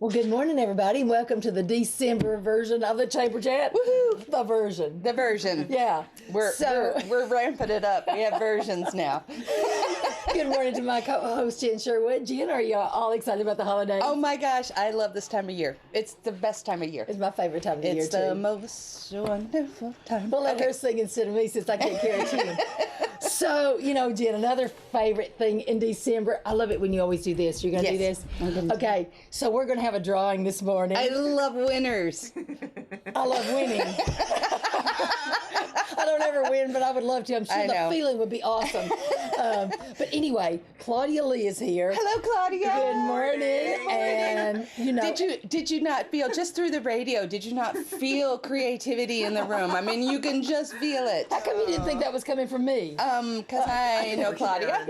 Well, good morning, everybody, and welcome to the December version of the Chamber Chat. Woohoo! The version. The version. Yeah. We're ramping it up. We have versions now. Good morning to my co-host, Jen Sherwood. Jen, are you all excited about the holidays? Oh my gosh, I love this time of year. It's the best time of year. It's my favorite time of the year, It's too. the most wonderful time. We'll let her sing instead of me since I can't carry a tune. So, Jen, another favorite thing in December. I love it when you always do this. You're going to do Yes, this? I'm gonna do Okay, so we're going to have a drawing this morning. I love winners. I love winning. I don't ever win, but I would love to. I'm sure I the know. feeling would be awesome. But anyway, Claudia Lee is here. Hello, Claudia. Good morning. And, Did you not feel, just through the radio, did you not feel creativity in the room? I mean, you can just feel it. how come you didn't think that was coming from me? Because I know Claudia.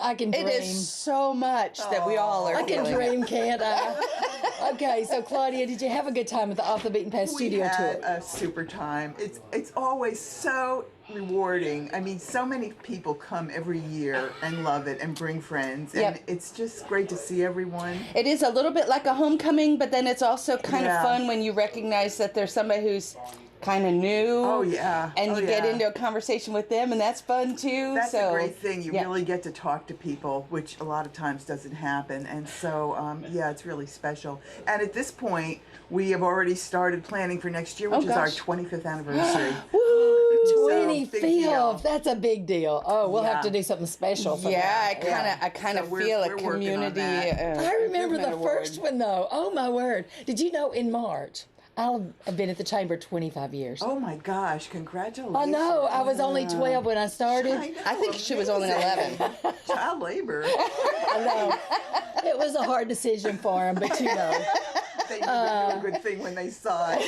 I can dream. It is so much that we all are I can feeling. dream, can't I? Okay, so Claudia, did you have a good time at the Off the Beaten Path We studio had tour? a super time. It's always so rewarding. I mean, so many people come every year and love it and bring friends, and Yep. it's just great to see everyone. It is a little bit like a homecoming, but then it's also kind of Yeah. fun when you recognize that there's somebody who's kind of new. Oh, yeah. And Oh, you get yeah. into a conversation with them, and that's fun too. That's so, a great thing. You yeah. really get to talk to people, which a lot of times doesn't happen. And so, yeah, it's really special. And at this point, we have already started planning for next year, which is our gosh. 25th anniversary. Woo! So, big 25th. deal. That's a big deal. Oh, we'll have Yeah. to do something special for Yeah, that. I kind of So we're feel a working on community. that. I remember the improvement award. first one, though. Oh, my word. Did you know in March, I'll have been at the Chamber 25 years. Oh my gosh, congratulations. I know. I was only 12 when I started. I think she was only 11. Child labor. I know. It was a hard decision for him, but They knew they did a good thing when they saw it.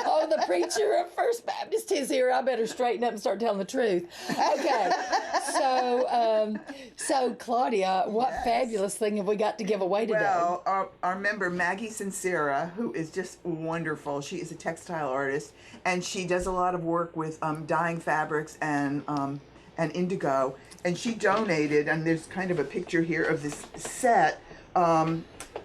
Oh, the preacher of First Baptist is here. I better straighten up and start telling the truth. Okay. So Claudia, what fabulous thing have we got to give away today? Well, our member Maggie Sincera, who is just wonderful. She is a textile artist, and she does a lot of work with dyeing fabrics and indigo. And she donated, and there's kind of a picture here of this set.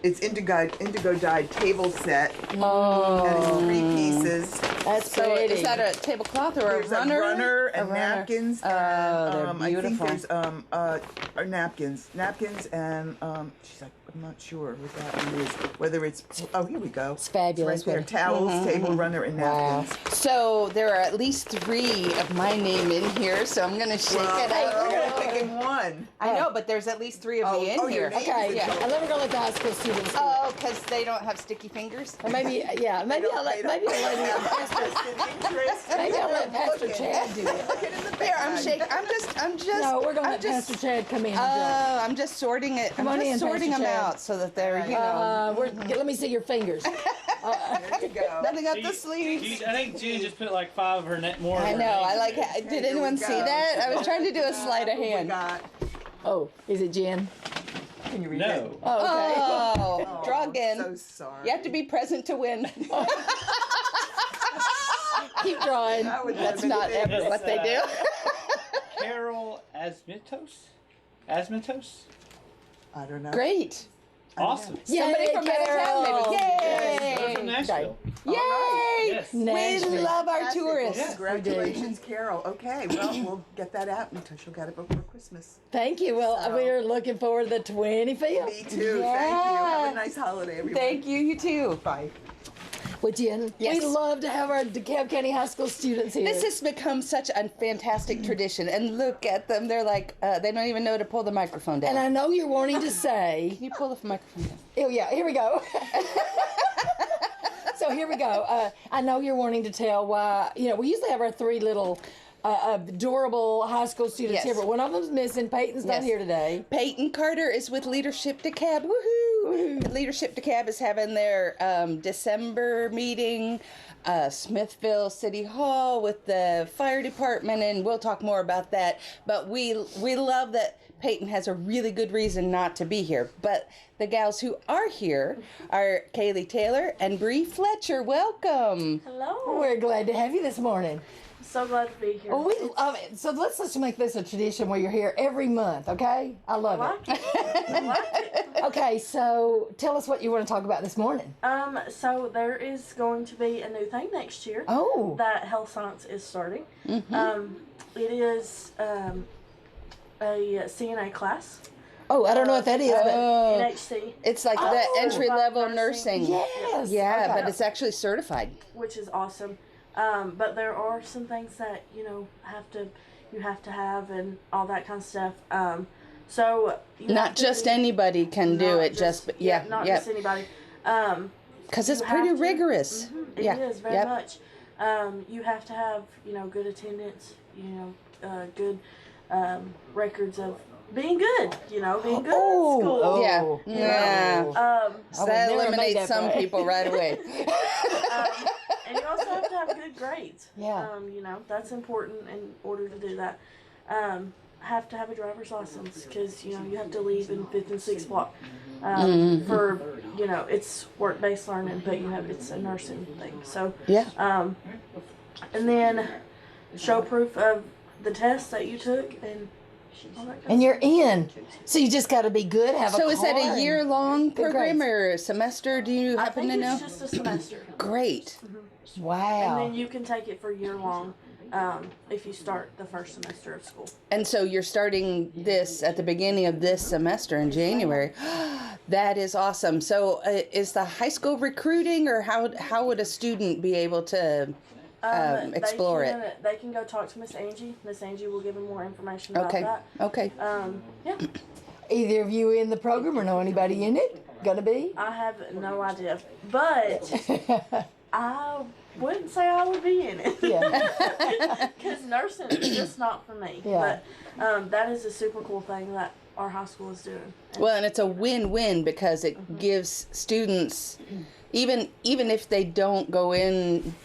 It's indigo dyed table set. Oh. And it's 3 pieces. That's So pretty. is that a tablecloth or There's a runner? a runner and A runner. napkins. Oh, and, they're I think beautiful. there's napkins, and she's like, I'm not sure what that one is. Whether it's here we go. It's fabulous right there. one. Towels, table runner, and Wow. napkins. So there are at least 3 of my name in here, so I'm going to shake it Well, out. we're only picking one. I know, but there's at least 3 of me in your here. name Okay, is yeah. in And then we're gonna let the high school students. do it. Oh, because they don't have sticky fingers? Or maybe, yeah, maybe I'll let Pastor Chad do it. Look in the There, I'm bag. shaking. I'm just. No, we're gonna I'm let just. Pastor Chad come in. And Oh, I'm just sorting it. on I'm in, just sorting Pastor them Chad. out so that they're, let me see your fingers. There you go. nothing up She- the sleeves. I think Jean just put like 5 of her more. I of her know. names I in like. there. Did Here we anyone see go. that? I was trying to do a sleight of What we hand. got? Oh, is it Jen? Can you read No. it? Oh, okay. Oh, draw I'm again. so sorry. You have to be present to win. Keep drawing. That would That's have not been ever what they do. Carol Asmitos? I don't know. Great. Awesome. Somebody from out of town, maybe. They're from Yay! Nashville. Yay! Yes. We Nashville. love our Fantastic. tourists. Well, congratulations, Carol. Okay, well, we'll get that out until she'll get it before Christmas. Thank you. Well, So- we're looking forward to the 25th. Me too. Thank you. Have a nice holiday, everyone. Thank you. You too. Bye. Well, Jen, Yes. we love to have our DeKalb County High School students here. This has become such a fantastic tradition, and look at them. They're like, they don't even know to pull the microphone down. and I know you're wanting to say, Can you pull the microphone down? oh yeah, here we go. So here we go. I know you're wanting to tell why, we usually have our 3 little adorable high school students Yes. here, but one of them's missing. Peyton's not Yes. here today. Peyton Carter is with Leadership DeKalb. Woohoo! Leadership DeKalb is having their December meeting, Smithville City Hall with the fire department, and we'll talk more about that. But we love that Peyton has a really good reason not to be here. But the gals who are here are Kaylee Taylor and Bree Fletcher. Welcome. Hello. We're glad to have you this morning. So glad to be here. Well, we love it. So let's make this a tradition where you're here every month, okay? I love it. I like it. Okay, so tell us what you want to talk about this morning. So there is going to be a new thing next year. Oh. That health science is starting. It is a CNA class. Oh, I don't know what that is, but NHC, It's like the Oh. entry-level Nursing. nursing. yes. Yeah, okay. but it's actually certified. which is awesome. But there are some things that you have to have and all that kind of stuff. So you Not have to just be- anybody can do not it. Just yeah, not yeah. just anybody. Because it's you pretty have to- rigorous. It Yeah, is very yep. much. You have to have good attendance. Good records of being good. Being good Oh, at school. oh, Yeah. you Yeah. know. So I would that never make eliminates that some right. people right away. And you also have to have good grades. Yeah. That's important in order to do that. Have to have a driver's license because you have to leave in 5th and 6th block for it's work-based learning, but it's a nursing thing. So Yeah. and then show proof of the test that you took and all that kind And you're in. So you just got to be good, have a So is that car a and- year-long Good program grades. or a semester? Do you I happen think to know? it's just a semester. Great. Wow. And then you can take it for year long if you start the first semester of school. And so you're starting this at the beginning of this semester in January. That is awesome. So is the high school recruiting, or how would a student be able to explore it? They can go talk to Miss Angie. Miss Angie will give them more information about Okay. that. Okay. Yeah, Either of you in the program or know anybody in it? Gonna be? I have no idea, but I wouldn't say I would be in it. Yeah. Because nursing is just not for me. Yeah. But that is a super cool thing that our high school is doing. Well, and it's a win-win because it gives students, even if they don't go in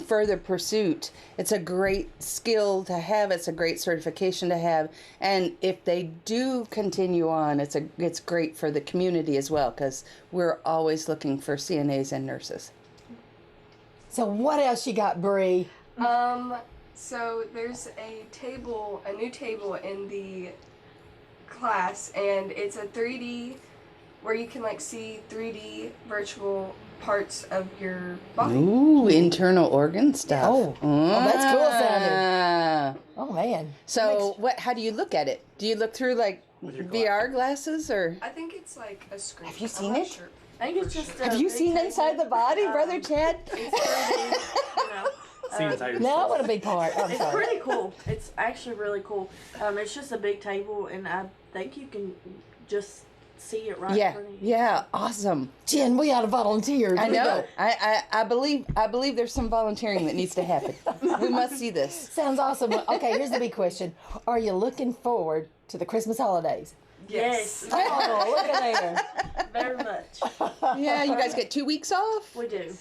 further pursuit, it's a great skill to have. It's a great certification to have, and if they do continue on, it's great for the community as well because we're always looking for CNAs and nurses. So what else you got, Bree? So there's a new table in the class, and it's a 3D where you can see 3D virtual parts of your body. Ooh, internal organ stuff. Oh, that's cool sounding. Ah. Oh man. So how do you look at it? Do you look through With your VR glasses or? I think it's like a screen. Have you I'm seen not it? Sure. I think it's just. Have you seen inside the body, Brother Chad? It's 3D, See inside Now I yourself. want to be part. I'm It's sorry. pretty cool. It's actually really cool. It's just a big table, and I think you can just see it right in front of you. Yeah, awesome. Jen, we ought to volunteer. I We know. got- I believe there's some volunteering that needs to happen. We must see this. Sounds awesome. Okay, here's the big question. Are you looking forward to the Christmas holidays? Yes, Oh, look at there. very much. Yeah, you guys get 2 weeks off. We do.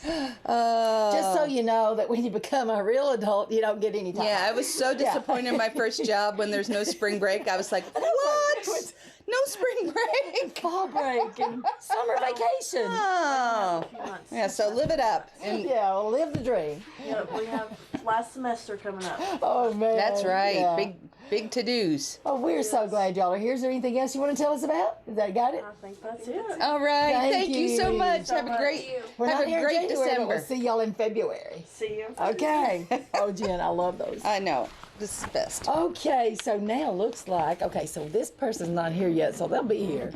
Just so you know that when you become a real adult, you don't get any time. Yeah, I was so disappointed in my first job when there's no spring break. I was like, what? No spring break. Fall break and summer vacation. Oh. A few months. Yeah, so live it up. And Yeah, well, live the dream. Yeah, we have last semester coming up. Oh, man. that's right. Yeah. Big to-dos. Oh, we're so glad y'all are here. Is there anything else you want to tell us about? Is that got it? I think that's it. All right. Thank Thank you so you. much. So Have a much. great We're have not a here in great January, but we'll December. see y'all in February. See you. Okay. Oh, Jen, I love those. I know. This is the best. Okay, so now looks like, okay, so this person's not here yet, so they'll be here.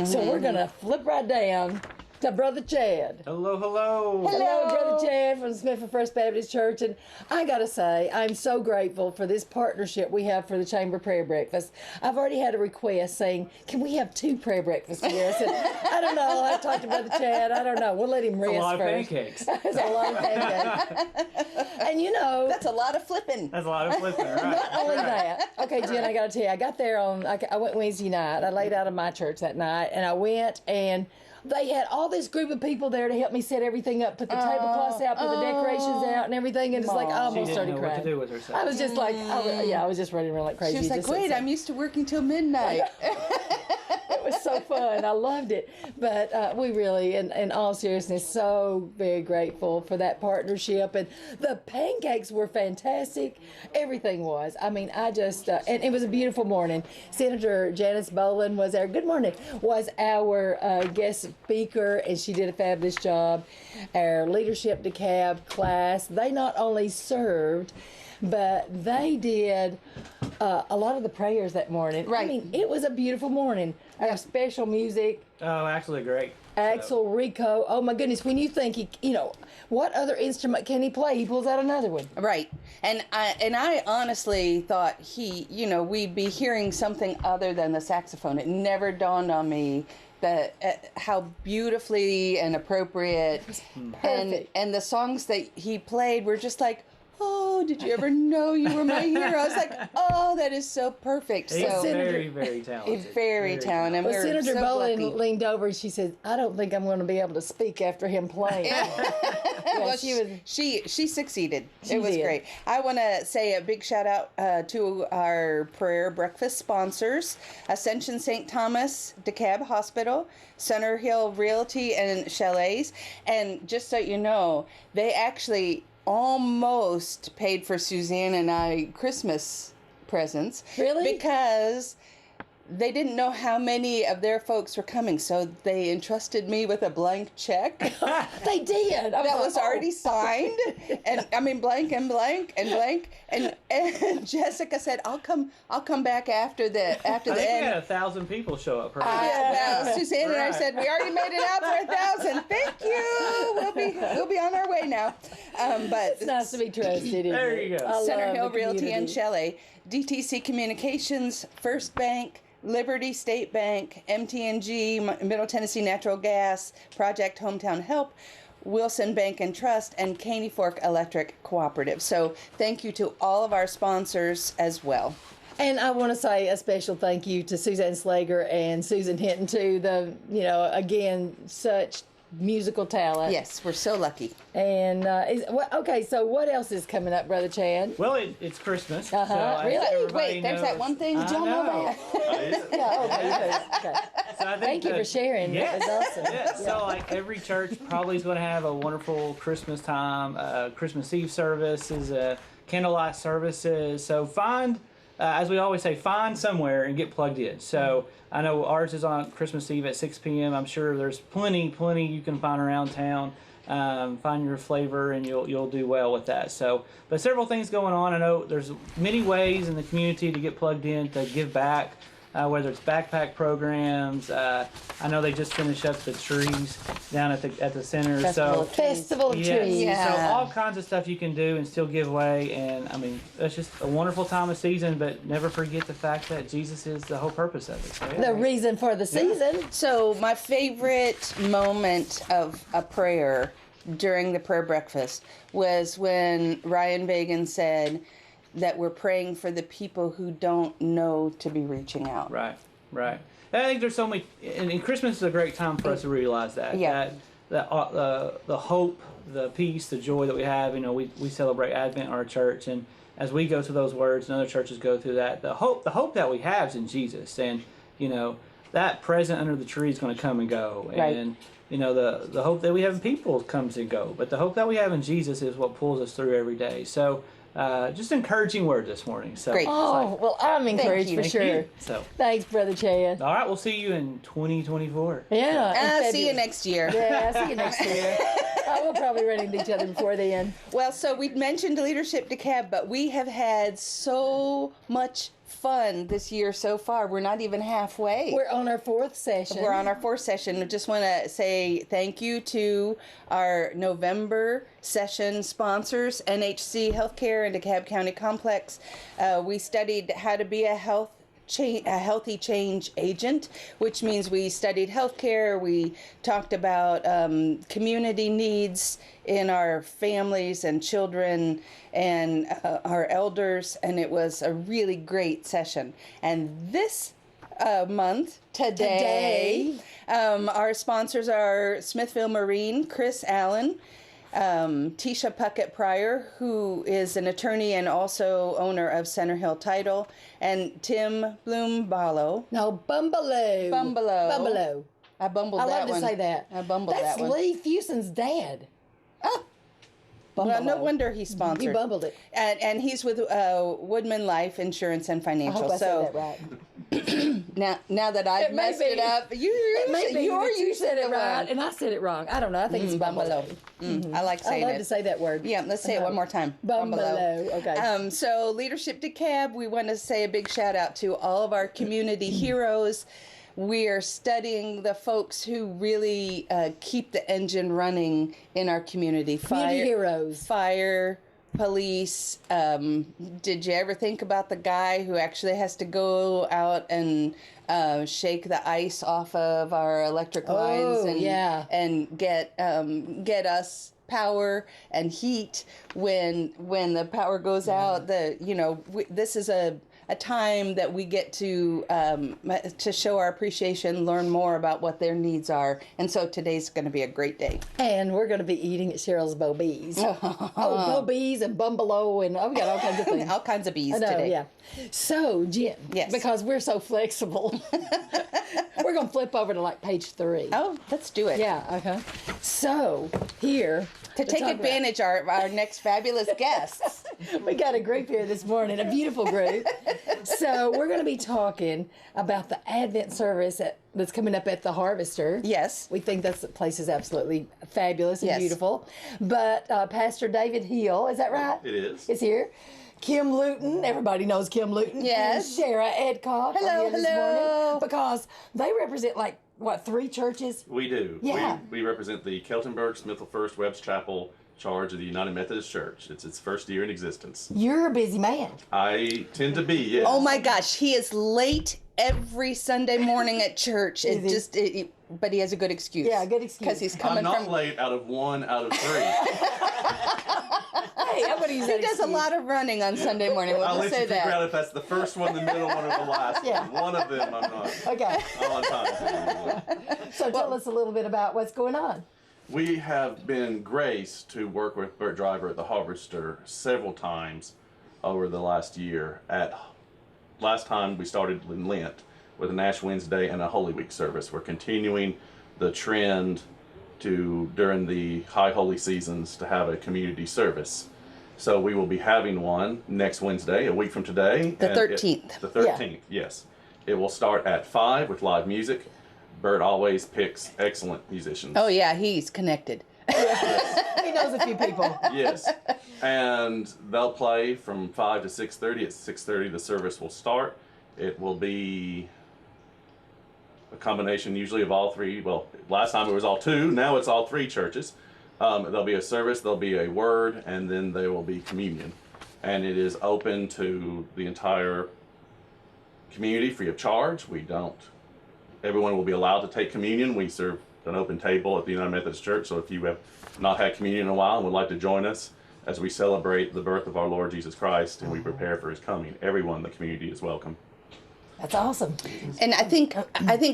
So we're going to flip right down to Brother Chad. Hello, hello. Hello, Brother Chad from Smithfield First Baptist Church. And I got to say, I'm so grateful for this partnership we have for the Chamber Prayer Breakfast. I've already had a request saying, can we have 2 prayer breakfasts here? I said, I don't know. I'll talk to Brother Chad. I don't know. We'll let him rest A lot of first. pancakes. It's a lot of pancakes. And you know, That's a lot of flipping. That's a lot of flipping, right? not only that. Okay, Jen, I got to tell you, I got there I went Wednesday night. I laid out of my church that night, and I went and they had all this group of people there to help me set everything up, put the tablecloths out, put the decorations out, and everything. And it's like I She almost didn't started know what crying. to do with herself. I was just like, I was just running around like crazy. She was like, Just wait, so- I'm used to working till midnight. It was so fun. I loved it. But we really, in all seriousness, so very grateful for that partnership. And the pancakes were fantastic. Everything was. I mean, I just, and it was a beautiful morning. Senator Janice Boland was our, good morning, was our guest speaker, and she did a fabulous job. Our Leadership DeKalb class, they not only served, but they did a lot of the prayers that morning. Right. I mean, it was a beautiful morning. Our special music, Oh, actually great. Axel Rico. Oh my goodness! When you think what other instrument can he play? He pulls out another one. Right. And I honestly thought we'd be hearing something other than the saxophone. It never dawned on me that how beautifully and appropriate and the songs that he played were just like, oh, did you ever know you were my hero? I was like, oh, that is so perfect. He's So very, very talented. he's very talented. Well, We're Senator so Boland lucky. leaned over and she said, "I don't think I'm going to be able to speak after him playing." Well, she was. she succeeded. She It was did. great. I want to say a big shout out to our prayer breakfast sponsors: Ascension St. Thomas, DeKalb Hospital, Center Hill Realty and Chalets. And just so you know, they actually almost paid for Suzanne and I Christmas presents. Really? Because they didn't know how many of their folks were coming, so they entrusted me with a blank check. They did. I That like, was already signed, and I mean blank and blank and blank, and Jessica said, "I'll come back after the I think we end." had 1,000 people show up. Right? Well, Suzanne and I Right. said we already made it out for 1,000. Thank you. We'll be on our way now. But It's nice to be trusted. Isn't There it? you go. I Center love Hill the Realty and community. Chalet, DTC Communications, First Bank, Liberty State Bank, MTNG, Middle Tennessee Natural Gas, Project Hometown Help, Wilson Bank and Trust, and Caney Fork Electric Cooperative. So thank you to all of our sponsors as well. And I want to say a special thank you to Suzanne Slager and Susan Hinton too. Again, such musical talent. Yes, we're so lucky. And okay, so what else is coming up, Brother Chad? Well, it's Christmas. Uh-huh. So as Really? everybody Wait, there's that knows- one thing? I Did y'all know know. Yeah, okay. So I think Thank you for sharing. Yes. That was awesome. Yeah, so like every church probably is going to have a wonderful Christmas time, Christmas Eve services, candlelight services. So find, as we always say, find somewhere and get plugged in. So I know ours is on Christmas Eve at 6 p.m. I'm sure there's plenty you can find around town. Find your flavor and you'll do well with that. So, but several things going on. I know there's many ways in the community to get plugged in, to give back. Whether it's backpack programs, I know they just finished up the trees down at the center. Festival of Festival of Yes. Trees. Yeah. So all kinds of stuff you can do and still give away, and I mean it's just a wonderful time of season. But never forget the fact that Jesus is the whole purpose of it. So, yeah. The reason for the season. So my favorite moment of a prayer during the prayer breakfast was when Ryan Vagan said that we're praying for the people who don't know to be reaching out. Right. I think there's so many, and Christmas is a great time for us to realize that. Yeah. That the hope, the peace, the joy that we have. You know, we celebrate Advent in our church, and as we go through those words, and other churches go through that, the hope that we have is in Jesus, and you know that present under the tree is going to come and go, Right. and you know the hope that we have in people comes and go, but the hope that we have in Jesus is what pulls us through every day. So. Just encouraging word this morning. So, Great. Oh, well, I'm encouraged you. for Thank sure. you. So, Thanks, Brother Chad. all right, we'll see you in 2024. Yeah. in See you February. next year. Yeah, see you next year. We'll probably run into each other before then. Well, so we've mentioned Leadership DeKalb, but we have had so much fun this year so far. We're not even halfway. We're on our fourth session. We're on our fourth session. I just want to say thank you to our November session sponsors, NHC Healthcare and DeKalb County Complex. We studied how to be a healthy change agent, which means we studied healthcare. We talked about community needs in our families and children and our elders, and it was a really great session. And this month, today, our sponsors are Smithville Marine, Chris Allen, Tisha Puckett Pryor, who is an attorney and also owner of Center Hill Title, and Tim Bloom-Ballo. No, Bumbaloo. Bumbaloo. Bumbaloo. I bumbled I that love one. to say that. I bumbled That's that one. Lee Fuson's dad. Well, no Bumbaloo. wonder he's sponsored. You bumbled it. And he's with Woodman Life Insurance and I Financial. hope I so said that right. now that I've It may messed it be. up, It may be you're that you using said it the right one. and I said it wrong. I don't know. I think it's Bumbaloo. I like I saying love it. to say that word. Yeah, let's say it one more time. Bumbaloo. Okay. So Leadership DeKalb, we want to say a big shout out to all of our community heroes. We are studying the folks who really keep the engine running in our community. Community heroes. Fire, police. Did you ever think about the guy who actually has to go out and shake the ice off of our electric lines and yeah. and get us and heat when the power goes out? This is a time that we get to show our appreciation, learn more about what their needs are, and so today's going to be a great day. And we're going to be eating at Cheryl's Bo Bees. Bo Bees and Bumbaloo, and we got all kinds of things. All kinds of bees I know, today. yeah. So, Jen, Yes. because we're so flexible, we're going to flip over to like page 3. Oh, let's do it. Yeah, okay. So, here, To take talk advantage of our next fabulous guests. we got a group here this morning, a beautiful group. So, we're going to be talking about the Advent service that's coming up at the Harvester. Yes. We think that place is absolutely fabulous and Yes. beautiful. But Pastor David Hill, is that right? It is. Is here. Kim Luton, everybody knows Kim Luton. Yes. And Shara Edcock. are Hello, here this hello. morning because they represent 3 churches? We do. Yeah. We represent the Keltonburg Smithville First Webb's Chapel charge of the United Methodist Church. It's its first year in existence. You're a busy man. I tend to be, yes. Oh my gosh, he is late every Sunday morning at church. It Is just, but he has a good excuse. Yeah, good excuse. Because he's I'm coming not from. late out of 1 out of 3. Hey, I'm going to use that He does a excuse. lot of running on Sunday morning. We'll I'll just let say you figure out that. if that's the first one, the middle one, or the last Yeah. one. One of them I'm not. Okay. I'm on time. So tell us a little bit about what's going on. We have been graced to work with Bert Driver at the Harvester several times over the last year. Last time we started in Lent with an Ash Wednesday and a Holy Week service. We're continuing the trend during the high holy seasons to have a community service. So we will be having one next Wednesday, a week from today. The and 13th. The 13th, yes. It will start at 5 with live music. Bert always picks excellent musicians. Oh yeah, he's connected. He knows a few people. Yes. And they'll play from 5 to 6:30. At 6:30 the service will start. It will be a combination usually of all 3. Well, last time it was all 2. Now it's all 3 churches. There'll be a service, there'll be a word, and then there will be communion. And it is open to the entire community free of charge. Everyone will be allowed to take communion. We serve an open table at the United Methodist Church, so if you have not had communion in a while and would like to join us as we celebrate the birth of our Lord Jesus Christ and we prepare for his coming, everyone in the community is welcome. That's awesome. And I think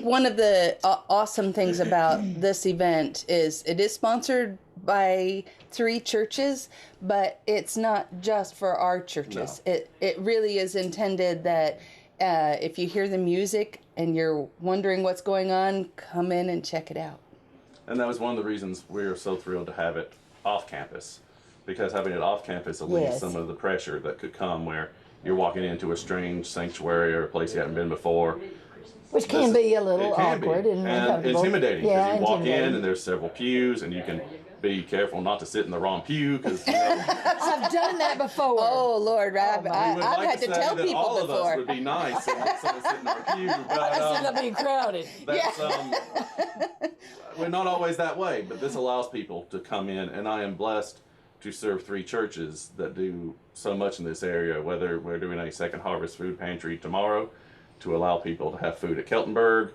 one of the awesome things about this event is it is sponsored by 3 churches, but it's not just for our churches. No. It really is intended that if you hear the music and you're wondering what's going on, come in and check it out. And that was one of the reasons we are so thrilled to have it off campus, because having it off campus alleviates Yes. some of the pressure that could come where you're walking into a strange sanctuary or a place you haven't been before. Which can be a little It can awkward be. and uncomfortable. Intimidating, Yeah, because you walk in intimidating. and there's several pews and you can be careful not to sit in the wrong pew because I've done that before. Oh Lord, I've we would like had to say tell that people all of us before. would be nice and let someone sit in our pew, I just end but up being crowded. that's we're not always that way. But this allows people to come in, and I am blessed to serve 3 churches that do so much in this area. Whether we're doing a Second Harvest food pantry tomorrow to allow people to have food at Keltonburg.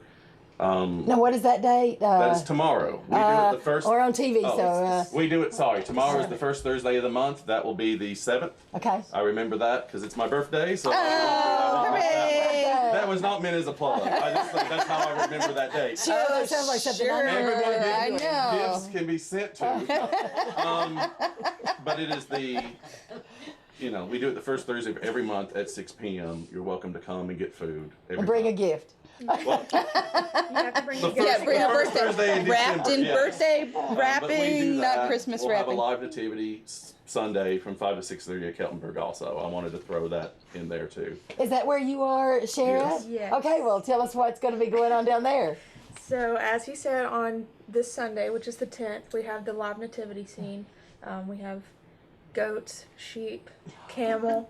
Now, what is that date? That is tomorrow. We do it the first. Or on TV, Oh, so, we do it. Sorry, tomorrow is the first Thursday of the month. That will be the 7th. okay. I remember that because it's my birthday. So Oh, hooray! that was was not meant as a plug. I just think that's how I remember that date. Sure, that sounds like something sure. Everyone I gets, know. gifts can be sent to. But it is the, we do it the first Thursday of every month at 6 p.m. You're welcome to come and get food. And bring a gift. Well, You have to bring The a first- gift. Bring a first Thursday birthday. in Wrapped in December, yeah. birthday but we do wrapping, that. not Christmas we'll wrapping. have a live nativity Sunday from 5 to 6:30 at Keltenberg also. I wanted to throw that in there too. Is that where you are, Sharon? Yes. Yes. Okay, well, tell us what's going to be going on down there. So, as he said, on this Sunday, which is the 10th, we have the live nativity scene. We have goats, sheep, camel,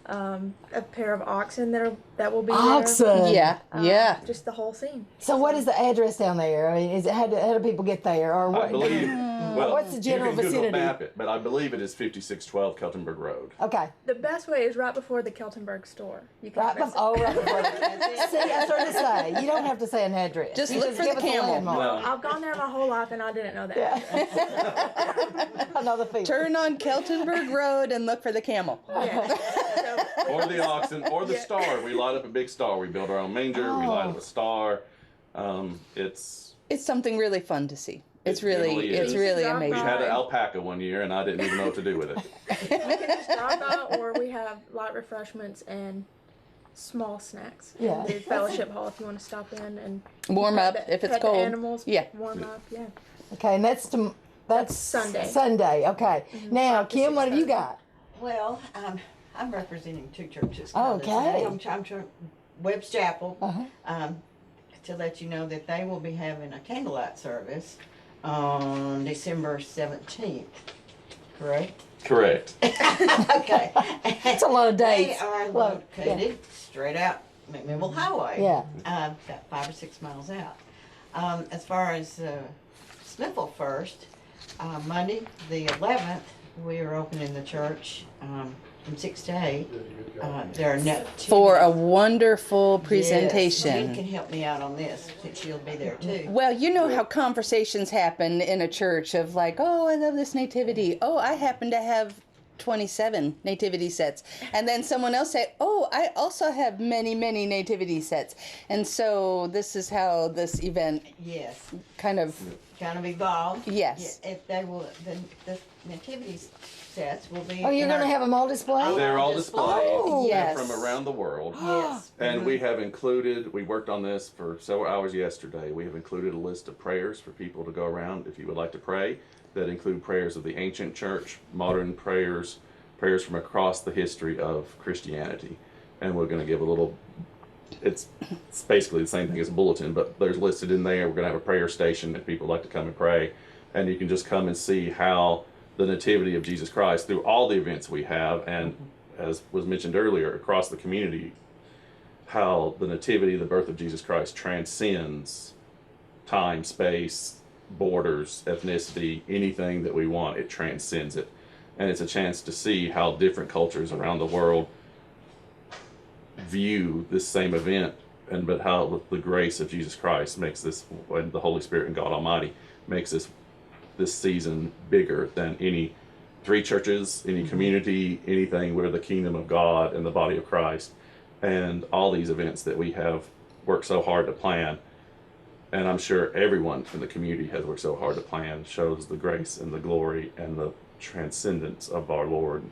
a pair of oxen that will be there. Oxen. Yeah, yeah. Just the whole scene. So what is the address down there? I mean, how do people get there? Or what? I believe. Well, What's the general you can Google vicinity? map it, but I believe it is 5612 Keltenberg Road. Okay. The best way is right before the Keltenberg store. You can Right address before, it. right before. See, I started to say, you don't have to say an address. Just You look for give the us a camel. landmark. I've gone there my whole life and I didn't know that. Yeah. Another feeling. Turn on Keltenberg Road and look for the camel. Yeah. So, Or the oxen, or the star. We light up a big star. We build our own manger. We light up a star. It's It's something really fun to see. It's It really really, is. it's really Drop amazing. we had an Right. alpaca one year, and I didn't even know what to do with it. you can just drop by, or we have light refreshments and small snacks Yeah. in the fellowship hall if you want to stop in and Warm up pet if it's the cold. animals, Yeah. warm up, yeah. Okay, and that's Sunday. Sunday. Okay. Now, 5 to Kim, what have you 6:30. got? Well, I'm representing two churches. now this Okay. day. I'm Webb's Chapel, Uh-huh. to let you know that they will be having a candlelight service on December 17th. Correct? Correct. Okay. It's a lot of They dates. are Look, located straight out McMinnville Highway. Yeah. About 5 or 6 miles out. As far as Smithville First, Monday the 11th, we are opening the church from 6 to 8. There are For a wonderful Yes, presentation. Jen can help me out on this since she'll be there too. Well, you know how conversations happen in a church of like, oh, I love this nativity. Oh, I happen to have 27 nativity sets. And then someone else said, oh, I also have many, many nativity sets. And so this is how this event Yes, kind of, kind of evolved. Yes. Yeah, if they will, the nativity sets will be. Oh, you're in going to our- have them all displayed? They're all display. displayed. Oh. They're Yes. from around the world. Yes. And we have included, we worked on this for several hours yesterday. We have included a list of prayers for people to go around if you would like to pray, that include prayers of the ancient church, modern prayers, prayers from across the history of Christianity. And we're going to give a little, it's basically the same thing as a bulletin, but there's listed in there. We're going to have a prayer station if people like to come and pray. And you can just come and see how the nativity of Jesus Christ through all the events we have, and as was mentioned earlier, across the community, how the nativity, the birth of Jesus Christ, transcends time, space, borders, ethnicity, anything that we want. It transcends it. And it's a chance to see how different cultures around the world view this same event, and but how the grace of Jesus Christ makes this, and the Holy Spirit and God Almighty makes this season bigger than any three churches, any community, anything. We're the kingdom of God and the body of Christ, and all these events that we have worked so hard to plan, and I'm sure everyone in the community has worked so hard to plan, shows the grace and the glory and the transcendence of our Lord.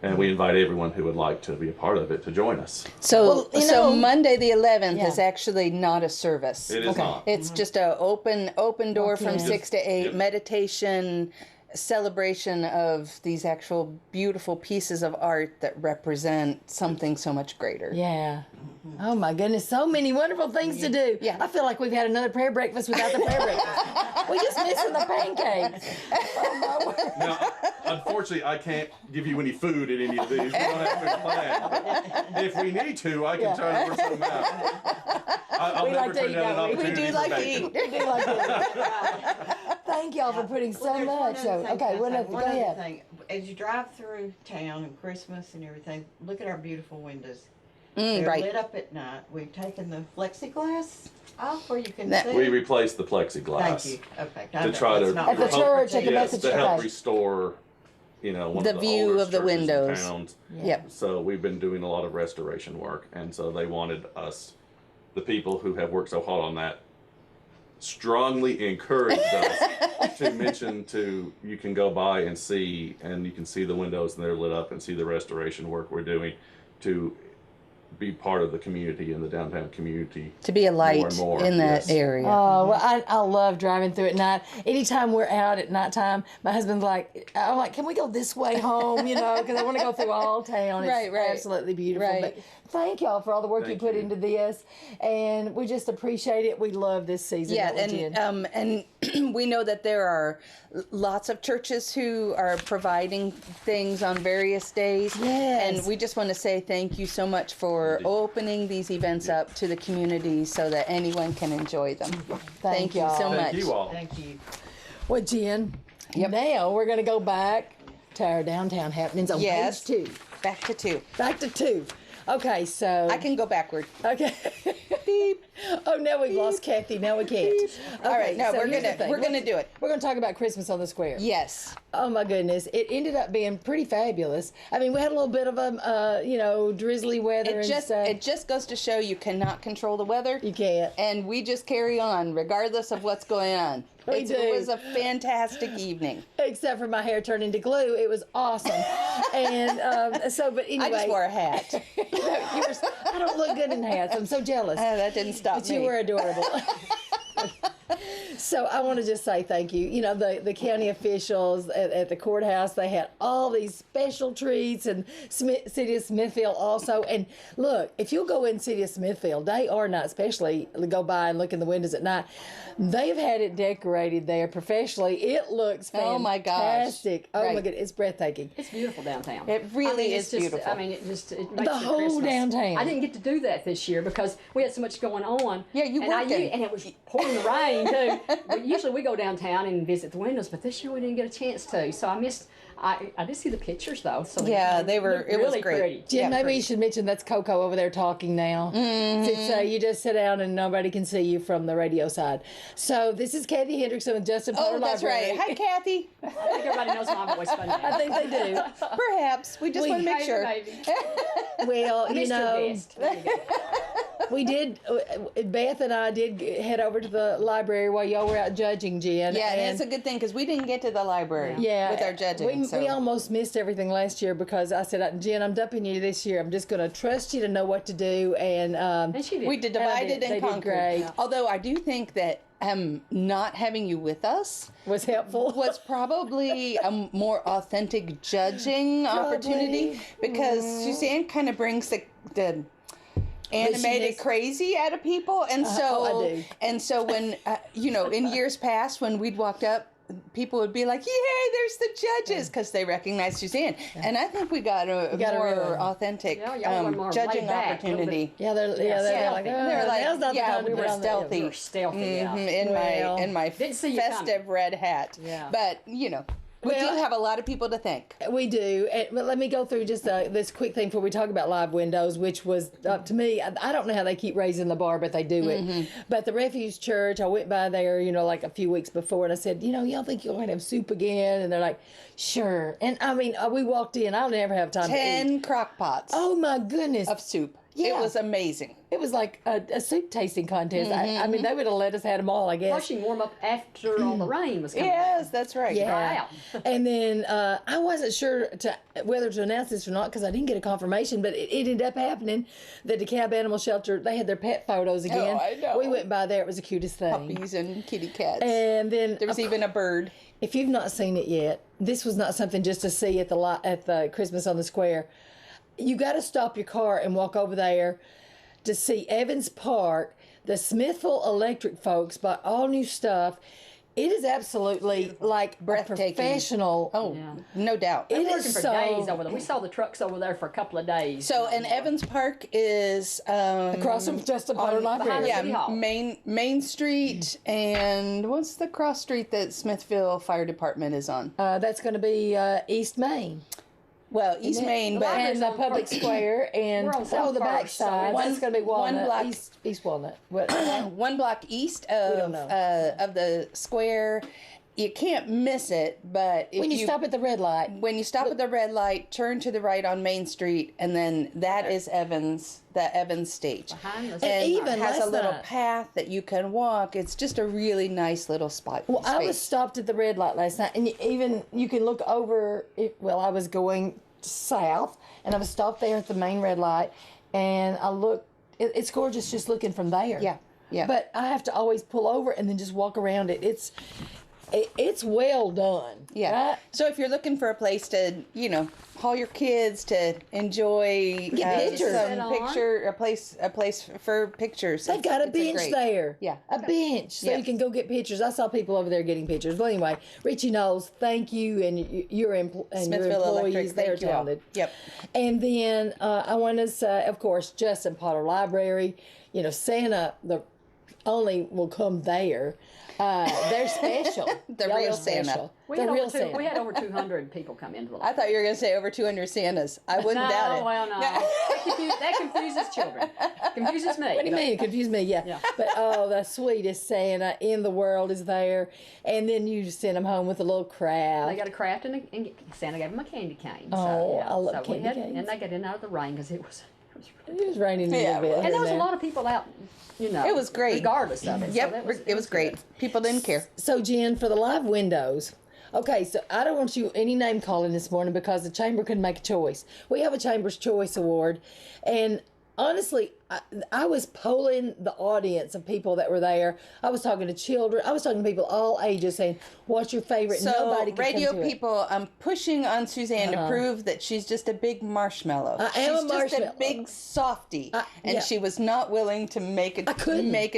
And we invite everyone who would like to be a part of it to join us. so, Well, you so know- Monday the 11th Yeah. is actually not a service. It is not. It's just a open door Walk from in. 6 to 8, Yep. meditation, celebration of these actual beautiful pieces of art that represent something so much greater. Yeah. Oh my goodness, so many wonderful things to do. Yeah. I feel like we've had another prayer breakfast without the prayer breakfast. We're just missing the pancakes. Oh my word. Now, unfortunately, I can't give you any food at any of these. We don't have food planned. But if we need to, I can Yeah. try to work something out. I'll We never like to turn eat, down an don't we? We We opportunity do for like to bacon. eat. We do like that. Thank y'all for putting so There's one much. other So, thing okay, can I what say? else? Go One other ahead. thing. As you drive through town and Christmas and everything, look at our beautiful windows. Mm, They're right. lit up at night. We've taken the plexiglass off where you can That- see. We replaced the plexiglass Thank you. Okay. to try to At the help- church, at the yes, message to help okay. restore one The of the view oldest of the churches in windows. town. Yep. So we've been doing a lot of restoration work, and so they wanted us, the people who have worked so hard on that, strongly encouraged us to mention you can go by and see, and you can see the windows and they're lit up and see the restoration work we're doing to be part of the community in the downtown community. To be a light more and more, in that yes. area. Oh, well, I love driving through at night. Anytime we're out at nighttime, my husband's I'm like, can we go this way home? Because I want to go through all town. It's Right. absolutely beautiful. Right. But thank y'all for all the work you Thank put you. into this, and we just appreciate it. We love this season. Yeah, that we did. and we know that there are lots of churches who are providing things on various days. Yes. And we just want to say thank you so much for opening these events up to the community so that anyone can enjoy them. Thank you y'all. so much. Thank you all. Thank you. Well, Jen, Yep. now we're going to go back to our downtown happenings on Yes. page 2. Back to 2. Back to 2. Okay, so I can go backward. Okay. Beep. Oh, now we've lost Kathy. Now we can't. Okay, All right, no, so we're here's the gonna thing. we're gonna do it. We're gonna talk about Christmas on the Square. Yes. Oh my goodness, it ended up being pretty fabulous. I mean, we had a little bit of a drizzly weather and stuff. It just goes to show you cannot control the weather. You can't. And we just carry on regardless of what's going on. We It do. was a fantastic evening. Except for my hair turning to glue, it was awesome. And but anyway, I just wore a hat. I don't look good in hats. I'm so jealous. That didn't stop But me. you were adorable. So I want to just say thank you. The county officials at the courthouse, they had all these special treats, and City of Smithfield also. And look, if you'll go in City of Smithfield, day or night, especially go by and look in the windows at night, they've had it decorated there professionally. It looks fantastic. Oh my gosh. Oh my Right. god, it's breathtaking. It's beautiful downtown. It really it's is just, beautiful. I mean, it makes The it whole Christmas. downtown. I didn't get to do that this year because we had so much going on. Yeah, you and worked in- and it was pouring rain too. But usually we go downtown and visit the windows, but this year we didn't get a chance to. So I missed. I did see the pictures though. So Yeah, they were- looked it was really great. pretty. Jim, Yeah, maybe pretty. you should mention that's Coco over there talking now. Since you just sit down and nobody can see you from the radio side. So this is Kathy Hendrickson with Justin Potter Oh, that's Library. right. Hi, Kathy. I think everybody knows my voice by now. I think they do. Perhaps. We just want to make Maybe, sure. maybe. Well, Mr. Guest. There you go. we did. Beth and I did head over to the library while y'all were out judging, Jen. Yeah, and it's a good thing because we didn't get to the library with our judging. We almost missed everything last year because I said, Jen, I'm dumping you this year. I'm just going to trust you to know what to do. And And she did. we did And I divided did. They and did conquered. great. Although I do think that not having you with us was helpful. was probably a more authentic judging opportunity because Suzanne kind of brings the animated does. crazy out of people, and so I do. and so when in years past when we'd walked up, people would be like, "Yay, there's the judges," because they recognized Suzanne, and I think we got a got a more real one. authentic Yeah, y'all were more judging laid back, a little opportunity. Yeah, they're like, stealthy. They're like, now's not the yeah, time to we get were on the- stealthy. We were stealthy. Yeah. In my Didn't see you coming. festive red hat. Yeah. But we Well, do have a lot of people to thank. We do, but let me go through just this quick thing before we talk about live windows, which was up to me. I don't know how they keep raising the bar, but they do it. But the Refuge Church, I went by there, like a few weeks before, and I said, y'all think you'll have soup again? And they're like, sure. And I mean, we walked in. I'll never have time to eat. 10 crock pots Oh my goodness! of soup. Yeah. It was amazing. It was like a soup tasting contest. I mean, they would have let us have them all, I guess. Plus, you warm up after all the rain was coming. Yes, that's right. Yeah. Wow. And then I wasn't sure whether to announce this or not because I didn't get a confirmation, but it ended up happening. The DeKalb Animal Shelter, they had their pet photos again. I know. We went by there. It was the cutest thing. Puppies and kitty cats. And then there was even a bird. if you've not seen it yet, this was not something just to see at the Christmas on the Square. You got to stop your car and walk over there to see Evans Park. The Smithville Electric folks bought all new stuff. It is absolutely like Breathtaking. Professional. Oh, Yeah. no doubt. They It were is working for so- days over there. We saw the trucks over there for a couple of days. So, and Evans Park is Across from Justin Potter Library. City Hall. Main Street, and what's the cross street that Smithville Fire Department is on? That's going to be East Main. Well, East Main, but And the public square and We're on South the Park, back side. so That's going to be Walnut. block- East Walnut. What? one block east don't of know. of the square, you can't miss it, but if When you stop at the red light. when you stop at the red light, turn to the right on Main Street, and then that is the Evans stage. Behind us. And even has a last little night- path that you can walk. It's just a really nice little spot. Well, I was space. stopped at the red light last night, and you can look over. I was going south, and I was stopped there at the main red light, and I looked. It's gorgeous just looking from there. Yeah, yeah. But I have to always pull over and then just walk around it. It's well done. Yeah. Right? So if you're looking for a place to, haul your kids to enjoy Get pictures. Sit on. a place for pictures. They've got a It's bench great- there. Yeah. A bench. So Yeah. you can go get pictures. I saw people over there getting pictures. But anyway, Richie Knowles, thank you. And your employees, Smithville Electric, they're thank you all. talented. Yep. And then I want to say, of course, Justin Potter Library. Santa only will come there. They're special. The Y'all real are Santa. special. We The had, real over Santa. we had over 200 people come into the I thought you were going to say over 200 Santas. I wouldn't no, doubt it. well, no. That confuses children. Confuses me. What do you mean? It confused me. Yeah. Yeah. But the sweetest Santa in the world is there, and then you just send them home with a little crowd. They got a craft and Santa gave them a candy cane. Oh, I love so candy canes. And they got in out of the rain because it was It was raining a Yeah, little bit. and here there was a there. lot of people out. It was great. regardless of it. So Yep, that it was great. good. People didn't care. So, Jen, for the live windows, okay, so I don't want you any name calling this morning because the chamber couldn't make a choice. We have a Chamber's Choice Award, and honestly, I was polling the audience of people that were there. I was talking to children. I was talking to people all ages saying, what's your favorite? So, Nobody could radio come to it. people, I'm pushing on Suzanne to prove that she's just a big marshmallow. I am she's a just marshmallow. a big softie, and yeah. she was not willing to make a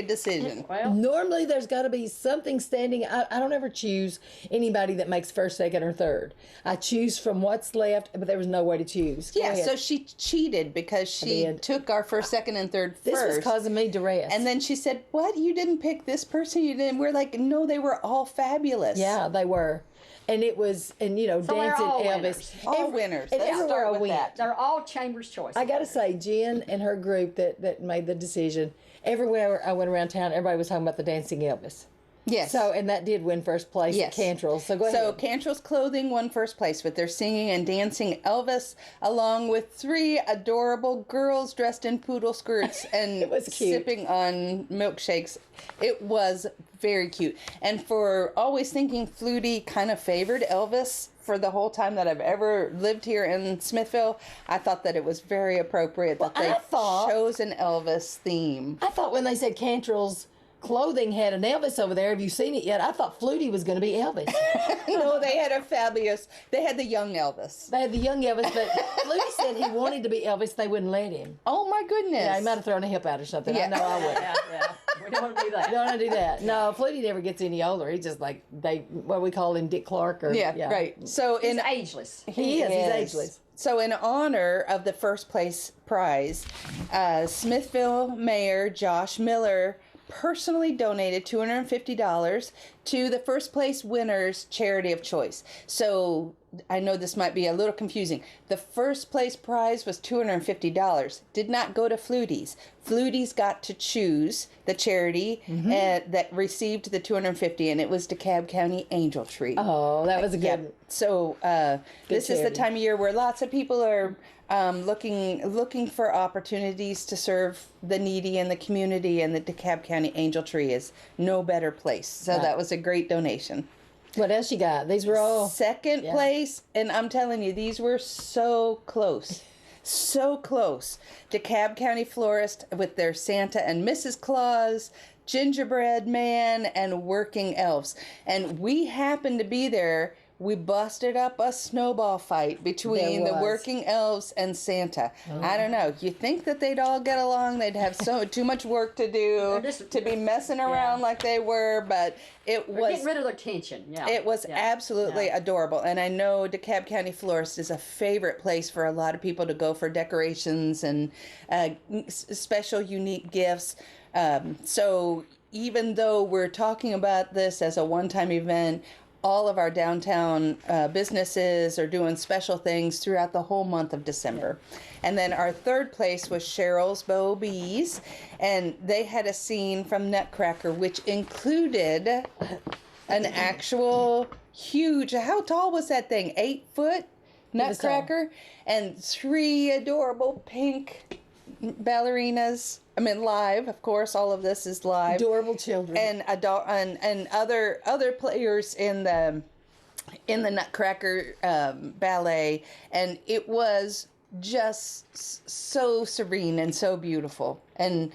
decision. Well, Normally, there's got to be something standing. I don't ever choose anybody that makes first, second, or third. I choose from what's left, but there was no way to choose. Go Yeah, ahead. so she cheated because she did. took our first, second, and third This first. was causing me duress. And then she said, "What? You didn't pick this person? You didn't?" We're like, "No, they were all fabulous." Yeah, they were. And it was, and they're dancing all Elvis. winners. All winners. And Let's everywhere start I with went. that. they're all Chamber's Choice. I got to say, Jen and her group that made the decision, everywhere I went around town, everybody was talking about the dancing Elvis. Yes. So, and that did win first place Yes. at Cantrell's. So go So ahead. Cantrell's Clothing won first place with their singing and dancing Elvis, along with 3 adorable girls dressed in poodle skirts and It was cute. sipping on milkshakes. It was very cute. And for always thinking Flutie kind of favored Elvis for the whole time that I've ever lived here in Smithville, I thought that it was very appropriate that they I thought- chose an Elvis theme. I thought when they said Cantrell's Clothing had an Elvis over there, have you seen it yet? I thought Flutie was going to be Elvis. No, they had they had the young Elvis. They had the young Elvis, but Flutie said he wanted to be Elvis. They wouldn't let him. Oh my goodness. Yeah, he might have thrown a hip out or something. Yeah. I know I would. yeah. We don't want to do that. You don't want to do that. No, Flutie never gets any older. He's just like we call him Dick Clark or Yeah, right. So He's in ageless. He is. He's ageless. So in honor of the first place prize, Smithville Mayor Josh Miller personally donated $250 to the first place winner's charity of choice. So I know this might be a little confusing. The first place prize was $250. Did not go to Flutie's. Flutie's got to choose the charity that received the $250, and it was DeKalb County Angel Tree. Oh, that was a good. Yeah. So this is the charity. time of year where lots of people are looking for opportunities to serve the needy in the community, and the DeKalb County Angel Tree is no better place. So Right. that was a great donation. What else you got? These were all. Second Yeah. place, and I'm telling you, these were so close. So close. DeKalb County Florist with their Santa and Mrs. Claus, Gingerbread Man, and Working Elves. And we happened to be there. We busted up a snowball fight between There the was. Working Elves and Santa. I don't know. You think that they'd all get along? They'd have too much work to do They're just- to be messing around like they were, but it They're was getting rid of their tension. Yeah. it was Yeah. absolutely Yeah. adorable. And I know DeKalb County Florist is a favorite place for a lot of people to go for decorations and special, unique gifts. So even though we're talking about this as a one-time event, all of our downtown businesses are doing special things throughout the whole month of December. And then our third place was Cheryl's Bow Bees, and they had a scene from Nutcracker, which included an actual huge, how tall was that thing? 8 foot nutcracker, and 3 adorable pink ballerinas. I mean, live, of course. All of this is live. Adorable children. And other players in the Nutcracker ballet, and it was just so serene and so beautiful. And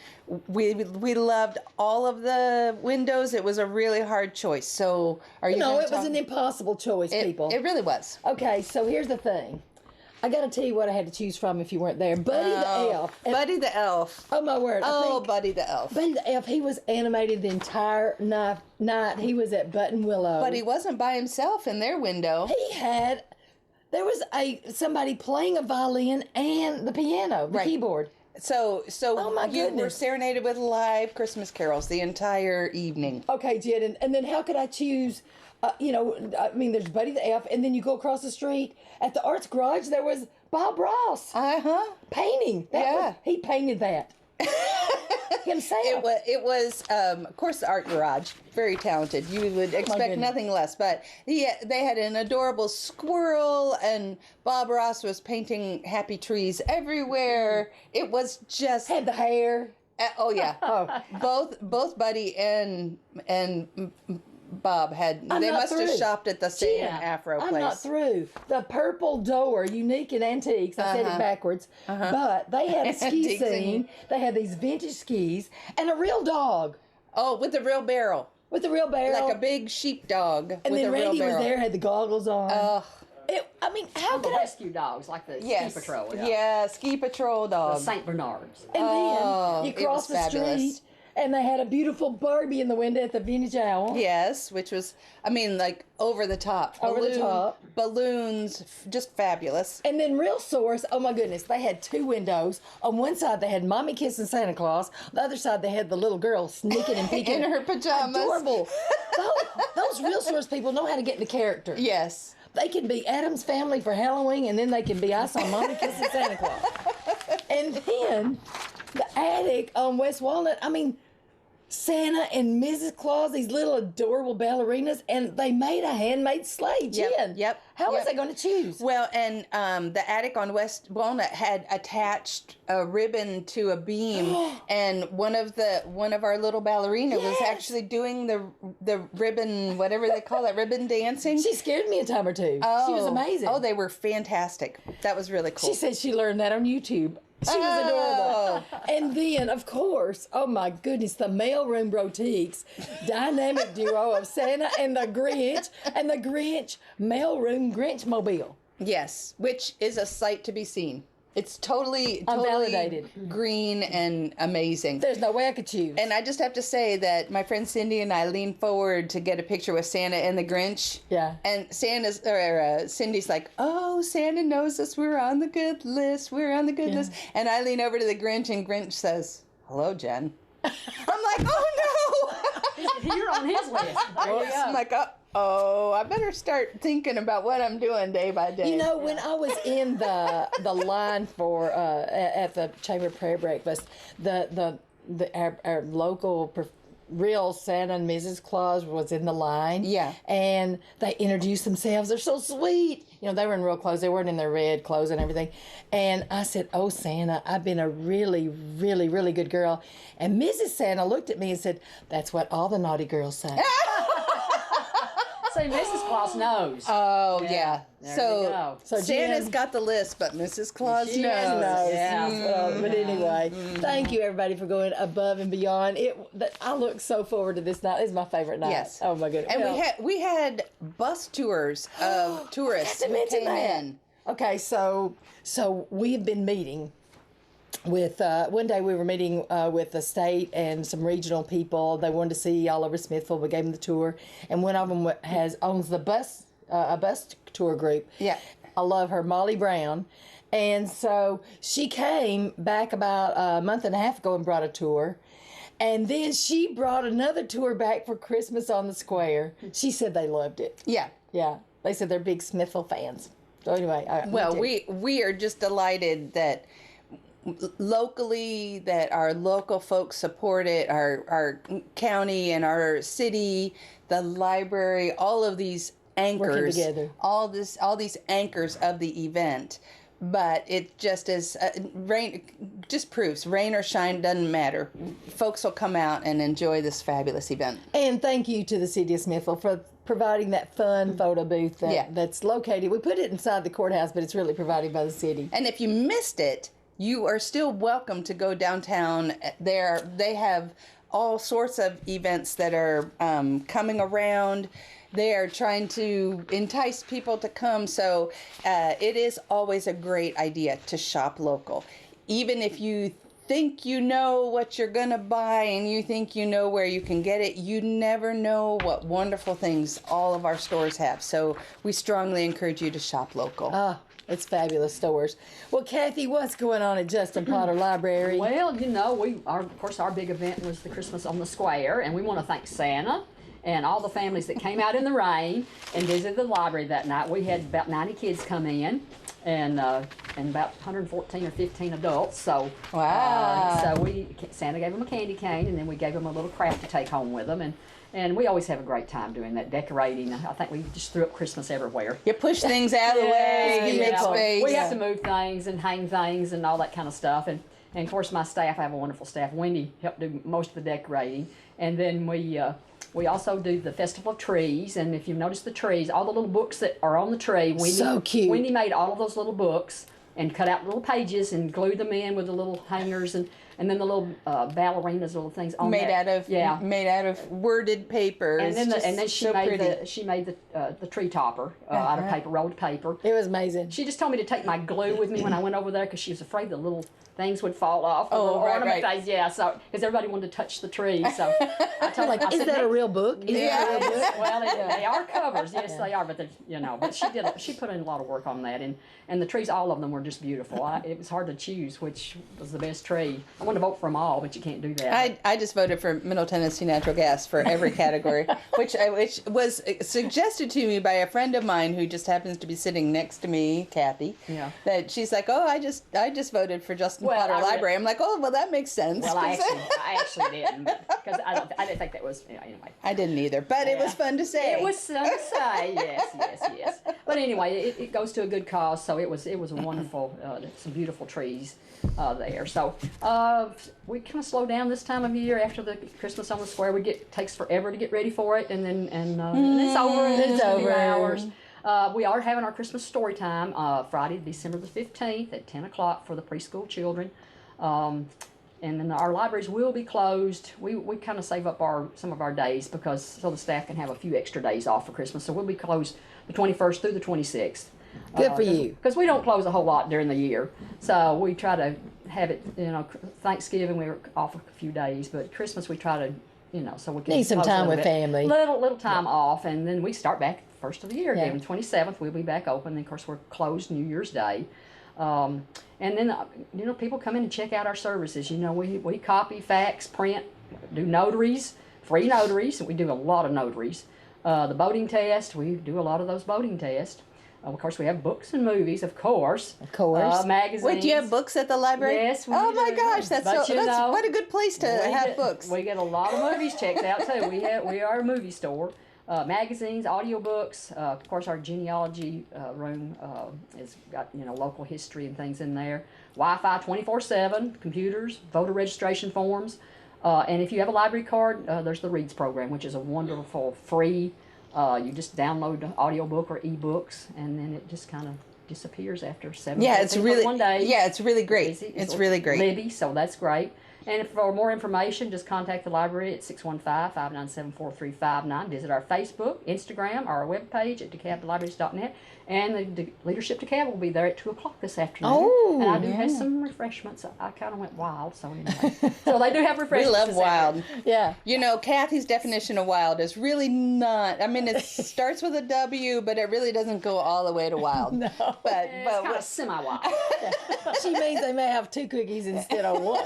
we loved all of the windows. It was a really hard choice. So are you? No, it was an impossible choice, people. It really was. Okay, so here's the thing. I got to tell you what I had to choose from if you weren't there. Buddy the Elf. Buddy the Elf. Oh, my word. Buddy the Elf. Buddy the Elf, he was animated the entire night. He was at Button Willow. But he wasn't by himself in their window. There was somebody playing a violin and the piano, the keyboard. So oh my you were goodness. serenaded with live Christmas carols the entire evening. Okay, Jen, and then how could I choose? There's Buddy the Elf, and then you go across the street at the Arts Garage. There was Bob Ross painting. He painted that himself. It was of course, the Art Garage. Very talented. You would expect nothing less. But they had an adorable squirrel, and Bob Ross was painting happy trees everywhere. It was just had the hair. Oh yeah. Both Buddy and Bob had. They must have shopped at the same Afro place. I'm not through. The Purple Door, unique and antiques. I said it backwards. But they had a ski scene. They had these vintage skis and a real dog. Oh, with the real barrel. With the real barrel. Like a big sheepdog. And with then a real Randy barrel. was there, had the goggles on. How the could rescue dogs, like the ski patrol. Yeah, ski patrol dog. The St. Bernards. And then you cross the street, and they had a beautiful Barbie in the window at the Vintage Owl. Yes, which was, over the top. Balloons, just fabulous. And then Real Source, oh my goodness, they had 2 windows. On one side, they had Mommy kissing Santa Claus. On the other side, they had the little girl sneaking and peeking. In her pajamas. Adorable. Those Real Source people know how to get into character. Yes. They can be Adam's Family for Halloween, and then they can be I Saw Mommy Kissing Santa Claus. And then the attic on West Walnut, Santa and Mrs. Claus, these little adorable ballerinas, and they made a handmade sleigh, Jen. Yep. How was they going to choose? Well, and the attic on West Walnut had attached a ribbon to a beam, and one of our little ballerina was actually doing the ribbon, whatever they call it, ribbon dancing. She scared me a time or two. She was amazing. Oh, they were fantastic. That was really cool. She said she learned that on YouTube. She was adorable. And then, of course, oh my goodness, the mailroom boutiques, dynamic duo of Santa and the Grinch mailroom Grinch mobile. Yes, which is a sight to be seen. It's totally Unvalidated. Green and amazing. There's no way I could choose. And I just have to say that my friend Cindy and I leaned forward to get a picture with Santa and the Grinch. Yeah. And Cindy's like, "Oh, Santa knows us. We're on the good list. We're on the good list." And I lean over to the Grinch, and Grinch says, "Hello, Jen." I'm like, "Oh no!" You're on his list. There you go. I'm like, oh, I better start thinking about what I'm doing day by day. You know, when I was in the line for at the Chamber Prayer Breakfast, our local real Santa and Mrs. Claus was in the line. Yeah. And they introduced themselves. They're so sweet. You know, they were in real clothes. They weren't in their red clothes and everything. And I said, "Oh, Santa, I've been a really, really, really good girl." And Mrs. Santa looked at me and said, "That's what all the naughty girls say." See, Mrs. Claus knows. Oh, yeah. There you go. So Santa's Jen, got the list, but Mrs. Claus knows. Yeah. But anyway, thank you everybody for going above and beyond. I look so forward to this night. It's my favorite night. Yes. Oh my goodness. And we had bus tours of tourists who came in. Okay, so we've been meeting with one day we were meeting with the state and some regional people. They wanted to see all over Smithville. We gave them the tour, and one of them owns the bus a bus tour group. Yeah, I love her, Molly Brown. And so she came back about a month and a half ago and brought a tour. And then she brought another tour back for Christmas on the Square. She said they loved it. Yeah. Yeah. They said they're big Smithville fans. So anyway. We are just delighted that locally, that our local folks support it, our county and our city, the library, all of these anchors, together. all these anchors of the event. But it just is rain. Just proves rain or shine doesn't matter. Folks will come out and enjoy this fabulous event. And thank you to the City of Smithville for providing that fun photo booth that's located. We put it inside the courthouse, but it's really provided by the city. And if you missed it, you are still welcome to go downtown. They have all sorts of events that are coming around. They are trying to entice people to come. So it is always a great idea to shop local. Even if you think you know what you're going to buy and you think you know where you can get it, you never know what wonderful things all of our stores have. So we strongly encourage you to shop local. Oh, it's fabulous stores. Well, Kathy, what's going on at Justin Potter Library? Well, you know, of course, our big event was the Christmas on the Square, and we want to thank Santa and all the families that came out in the rain and visited the library that night. We had about 90 kids come in, and about 114 or 15 adults. So Wow. Santa gave them a candy cane, and then we gave them a little craft to take home with them, and we always have a great time doing that, decorating. I think we just threw up Christmas everywhere. You push things out of the way, you make space. We have to move things and hang things and all that kind of stuff. And of course, my staff, I have a wonderful staff. Wendy helped do most of the decorating. And then we also do the Festival of Trees. And if you notice the trees, all the little books that are on the tree, So cute. Wendy made all of those little books and cut out little pages and glued them in with the little hangers and then the little ballerinas, little things on made that. made out of worded paper. And then pretty. she made the tree topper out of paper, rolled paper. It was amazing. She just told me to take my glue with me when I went over there because she was afraid the little things would fall off. The little ornament things, yeah. So because everybody wanted to touch the tree, so I told her, Is that a real book? Is that a real book? Well, they are covers. Yes, they are. But but she put in a lot of work on that, and the trees, all of them were just beautiful. It was hard to choose which was the best tree. I wanted to vote for them all, but you can't do that. I just voted for Middle Tennessee Natural Gas for every category, which was suggested to me by a friend of mine who just happens to be sitting next to me, Kathy. Yeah. That she's like, oh, I just voted for Justin Potter Library. I'm like, oh, well, that makes sense. Well, I actually didn't because I didn't think that was anyway. I didn't either, but it was fun to say. It was fun to say, yes. But anyway, it goes to a good cause, so it was a wonderful, some beautiful trees there. So we kind of slow down this time of year after the Christmas on the Square. Takes forever to get ready for it, and then it's over in just a few hours. We are having our Christmas story time Friday, December the 15th at 10 o'clock for the preschool children. And then our libraries will be closed. We kind of save up some of our days so the staff can have a few extra days off for Christmas. So we'll be closed the 21st through the 26th. Good for you. Because we don't close a whole lot during the year. So we try to have it, Thanksgiving we were off a few days, but Christmas we try to, so we can Need some close a time little with bit. family. Little time off, and then we start back first of the year again. Yeah. 27th we'll be back open. Then of course we're closed New Year's Day. And then, people come in and check out our services. We copy, fax, print, do notaries, free notaries. We do a lot of notaries. The boating test, we do a lot of those boating tests. Of course, we have books and movies, of course. Magazines. Wait, do you have books at the library? Yes, we Oh my do. gosh, that's what a good place to have books. We get a lot of movies checked out too. We are a movie store. Magazines, audiobooks, of course our genealogy room has got local history and things in there. Wi-Fi 24/7, computers, voter registration forms, and if you have a library card, there's the Reads program, which is a wonderful free. You just download the audiobook or ebooks, and then it just kind of disappears after 7 days. Yeah, it's really 1 day. Yeah, it's really great. It's really great. Libby, so that's great. And for more information, just contact the library at 615-597-4359. Visit our Facebook, Instagram, our webpage at DeKalbLibraries.net. And the Leadership DeKalb will be there at 2 o'clock this afternoon. Oh, and I do have some refreshments. I kind of went wild, so anyway. So they do have We refreshments. love this wild. afternoon. Yeah. Kathy's definition of wild is really not. I mean, it starts with a W, but it really doesn't go all the way to wild. No. But It's kind of semi-wild. She means they may have 2 cookies instead of 1.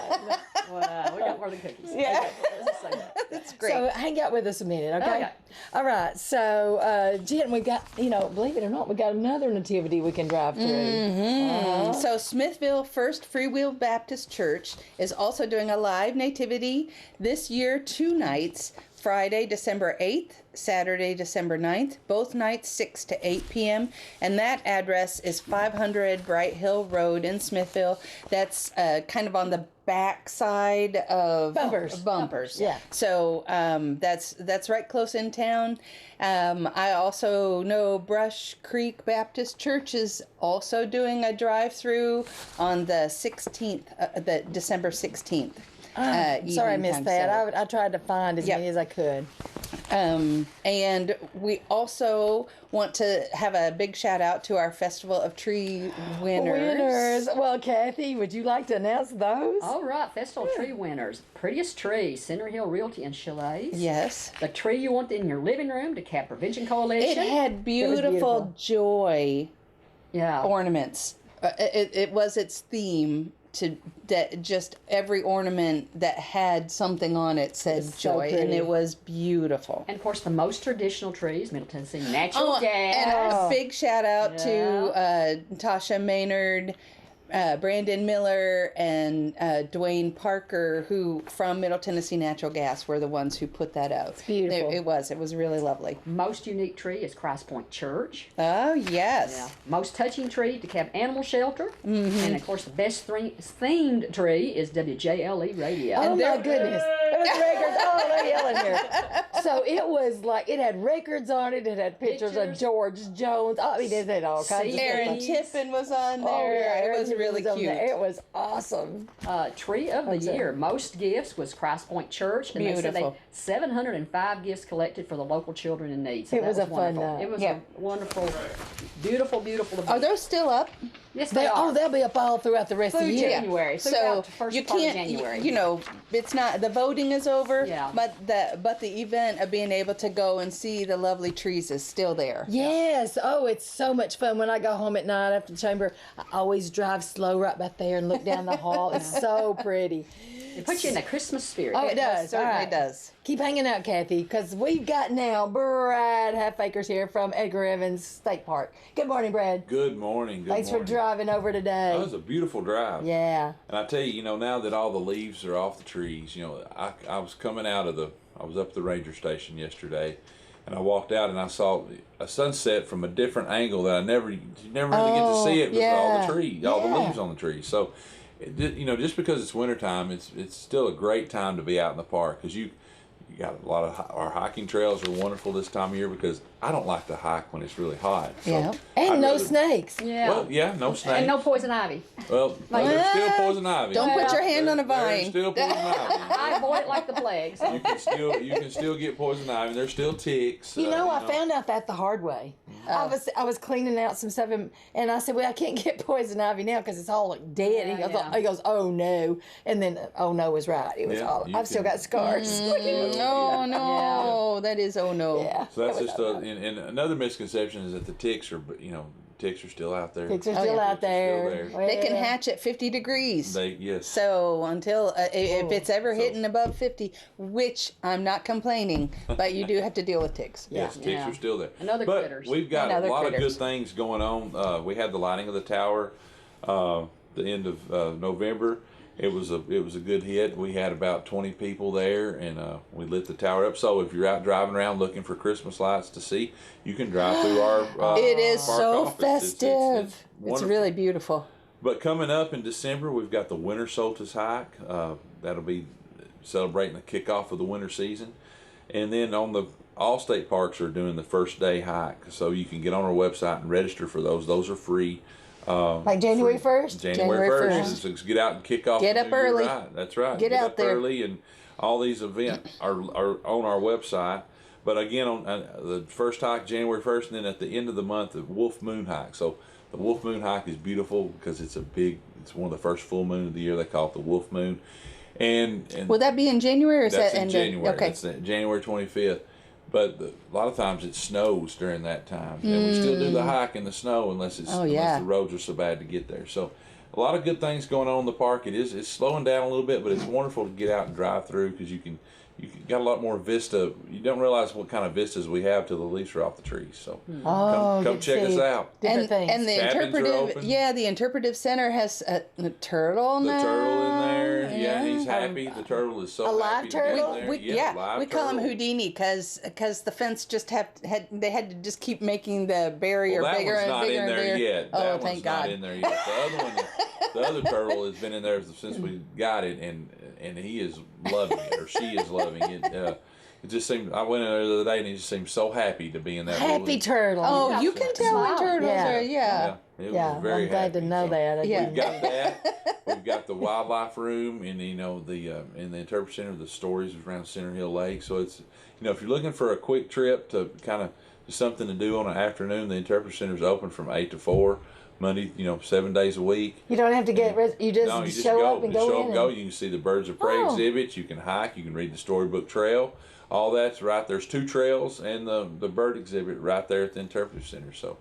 Well, we got more than cookies. Yeah. Okay, let's just say that. That's Great. So hang out with us a minute, okay? Okay. All right. So, Jen, we got, believe it or not, we got another nativity we can drive through. Mm-hmm. So Smithville First Free Will Baptist Church is also doing a live nativity this year, 2 nights, Friday, December 8th, Saturday, December 9th, both nights 6 to 8 p.m. And that address is 500 Bright Hill Road in Smithville. That's kind of on the back side of Bumpers. Yeah. So that's right close in town. I also know Brush Creek Baptist Church is also doing a drive-through on the 16th, the December 16th. Sorry I missed that. I tried to find as many as I could. And we also want to have a big shout out to our Festival of Tree winners. Well, Kathy, would you like to announce those? All right, Festival Tree winners. Prettiest Tree, Center Hill Realty and Chalets. Yes. The tree you want in your living room, DeKalb Prevention Coalition. It had beautiful joy ornaments. It was its theme. That just every ornament that had something on it said joy, and it was beautiful. And of course, the most traditional trees, Middle Tennessee natural gas. And a big shout out to Tasha Maynard, Brandon Miller, and Dwayne Parker, who from Middle Tennessee Natural Gas were the ones who put that out. It's beautiful. It was really lovely. Most unique tree is Christ Point Church. Oh yes. Yeah. Most touching tree, DeKalb Animal Shelter. Mm-hmm. And of course, the best themed tree is WJLE Radio. Oh my goodness. It was records. Oh, they're yelling here. So it was like, it had records on it. It had pictures of George Jones. I mean, it had all kinds of Aaron stuff. Tippin was on there. Oh, yeah, it was really cute. It was awesome. Tree of the year. Most gifts was Christ Point Church. And Beautiful. They said 705 gifts collected for the local children in need. So it was a fun wonderful. night. It was a wonderful, beautiful event. Are those still up? Yes, they are. Oh, they'll be up all throughout the rest of the year. January. So first you part of can't, January. it's not, the voting is over, Yeah. but the event of being able to go and see the lovely trees is still there. Yes. Oh, it's so much fun. When I go home at night after the chamber, I always drive slow right back there and look down the hall. It's so pretty. It puts you in the Christmas spirit. Oh, it does. It certainly All right. does. Keep hanging out, Kathy, because we've got now Brad Halfacres here from Edgar Evans State Park. Good morning, Brad. Good morning. Thanks for driving over today. That was a beautiful drive. Yeah. And I tell you, now that all the leaves are off the trees, I was coming out of I was up at the ranger station yesterday, and I walked out and I saw a sunset from a different angle that you never really get to see it with all the trees, all the leaves on the trees. So, just because it's wintertime, it's still a great time to be out in the park, because you got a lot of our hiking trails are wonderful this time of year, because I don't like to hike when it's really hot. So Yeah. And no snakes. Yeah. Well, yeah, no snakes. And no poison ivy. Well, there's still poison ivy. Don't put your hand on a There's vine. still poison ivy. I avoid it like the plague. So. You can still get poison ivy. There's still ticks. I found out that the hard way. I was cleaning out some stuff and I said, well, I can't get poison ivy now because it's all like dead. Yeah, He goes, oh no, and then oh no was right. It was I've still got scars. Oh no, that is oh no. Yeah. So that's just and another misconception is that the ticks are still out there. Ticks are still out there. They can hatch at 50 degrees. Yes. So until if it's ever hitting above 50, which I'm not complaining, but you do have to deal with ticks. Yes, ticks are still there. And other but critters. We've got And a lot critters. of good things going on. We had the lighting of the tower the end of November. It was a good hit. We had about 20 people there, and we lit the tower up. So if you're out driving around looking for Christmas lights to see, you can drive through our It is park so office. festive. It's It's wonderful. really beautiful. But coming up in December, we've got the Winter Solstice Hike. That'll be celebrating the kickoff of the winter season. And then all state parks are doing the first day hike. So you can get on our website and register for those. Those are free. Like January 1st? January 1st. So get out and kick off. Get the up New Year early. ride. That's right. Get out up there. early, and all these events are on our website. But again, on the first hike, January 1st, and then at the end of the month, the Wolf Moon Hike. So the Wolf Moon Hike is beautiful because it's one of the first full moon of the year. They call it the Wolf Moon. And Will that be in January or is that's that in January. Okay. That's January 25th. But a lot of times it snows during that time, and we still do the hike in the snow unless the roads are so bad to get there. So a lot of good things going on in the park. It's slowing down a little bit, but it's wonderful to get out and drive through because you got a lot more vista. You don't realize what kind of vistas we have till the leaves are off the trees. So come check us out. Different things. And the Cabins are interpretive, open. the interpretive center has a turtle The now. turtle in there, yeah, he's happy. The turtle is so A live happy to be turtle? in there. We live call him turtle. Houdini because the fence just had to just keep making the barrier Well, that bigger one's and not bigger in and there bigger. yet. Oh, That thank one's God. not in there yet. The other one, the other turtle has been in there since we got it, and he is loving it, or she is loving it. It just seemed. I went in there the other day, and he just seemed so happy to be in that. Happy little, turtle. Oh, you can tell when Smile. turtles Yeah. are, yeah. It was very I'm glad to happy. know So that. Yeah. We've got that. We've got the wildlife room, and the in the interpretive center, the stories around Center Hill Lake. So it's if you're looking for a quick trip to kind of something to do on an afternoon, the interpretive center is open from 8 to 4. Monday, 7 days a week. You don't have to get you just No, you just show go. up and Just go show in. up and go. You can see the Birds of Prey Oh. exhibits. You can hike. You can read the Storybook Trail. All that's right. There's 2 trails and the bird exhibit right there at the interpretive center. So,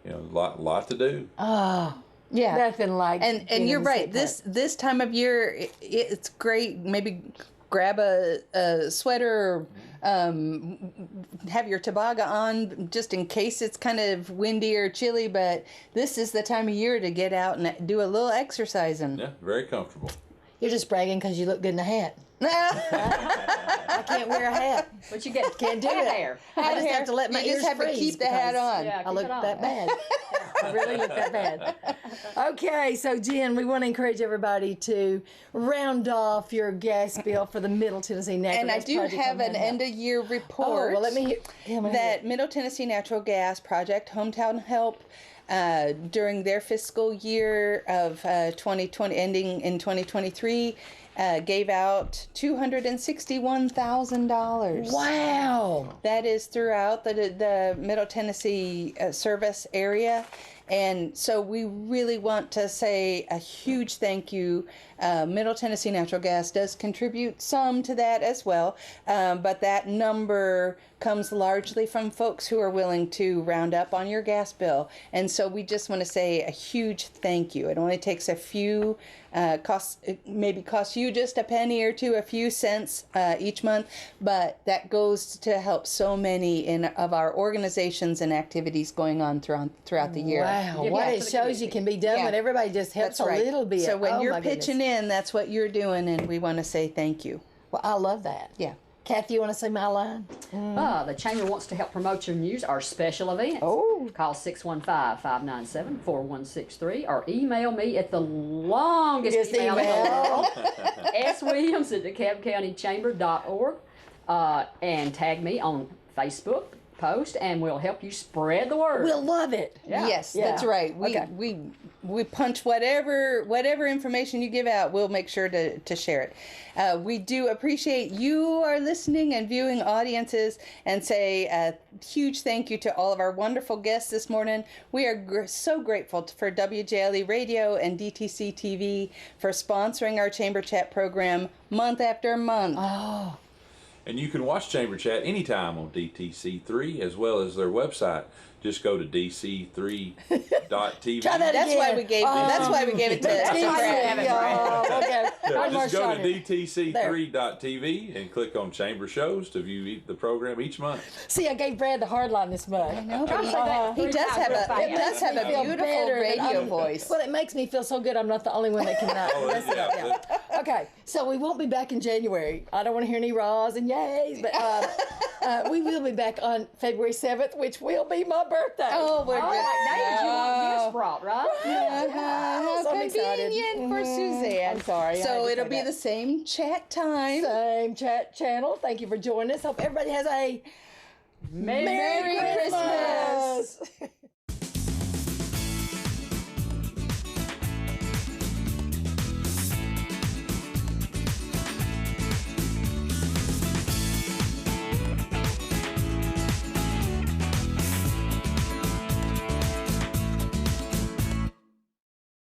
a lot to do. Oh, Yeah. nothing like. And being you're in the right. state park. This time of year, it's great. Maybe grab a sweater, have your tobaga on just in case it's kind of windy or chilly. But this is the time of year to get out and do a little exercising. Yeah, very comfortable. You're just bragging because you look good in a hat. I can't wear a hat. But you get Can't do hat it. hair. I just have to let my You ears just have to freeze keep the hat because on. Yeah, I keep look it on. that bad. I really look that bad. Okay, so Jen, we want to encourage everybody to round off your gas bill for the Middle Tennessee Natural And I Gas do Project have on an that. end of year report. Oh, well, let me hear. That Middle Tennessee Natural Gas Project Hometown Help during their fiscal year of 2020 ending in 2023 gave out $261,000. Wow. That is throughout the Middle Tennessee service area. And so we really want to say a huge thank you. Middle Tennessee Natural Gas does contribute some to that as well, but that number comes largely from folks who are willing to round up on your gas bill. And so we just want to say a huge thank you. It only takes a few maybe costs you just a penny or two, a few cents each month, but that goes to help so many of our organizations and activities going on throughout the year. Wow. Give What back it to the shows you can be done Yeah. when everybody just helps That's right. a little bit. So when Oh, you're my pitching goodness. in, that's what you're doing, and we want to say thank you. Well, I love that. Yeah. Kathy, you want to say my line? The Chamber wants to help promote your news or special events. Oh. Call 615-597-4163 or email me at the longest Just email in the email. world, swilliams@DeKalbCountyChamber.org, and tag me on Facebook post, and we'll help you spread the word. We'll love it. Yeah. Yes, Yeah. that's right. Okay. We punch whatever information you give out. We'll make sure to share it. We do appreciate you, our listening and viewing audiences, and say a huge thank you to all of our wonderful guests this morning. We are so grateful for WJLE Radio and DTC TV for sponsoring our Chamber Chat program month after month. Oh. And you can watch Chamber Chat anytime on DTC3 as well as their website. Just go to dc3.tv. Try that That's again. why we gave. That's why we gave it to. That's why we Brad. have it, Oh, okay. Yeah, One more just go shot to here. dtc3.tv and click on Chamber Shows to view the program each month. See, I gave Brad the hard line this month. No, but Try to say that he three does times have real a fast. it does have a Feel beautiful better that radio I'm- voice. Well, it makes me feel so good. I'm not the only one that can mess it up. yeah. Yeah. Okay, so we won't be back in January. I don't want to hear any rahs and yays, but we will be back on February 7th, which will be my birthday. Oh, we're All right, now you want gifts brought, right? How So I'm excited. convenient for Suzanne. I'm sorry, I had So to it'll say be that. the same chat time. Same chat channel. Thank you for joining us. Hope everybody has a Merry Christmas.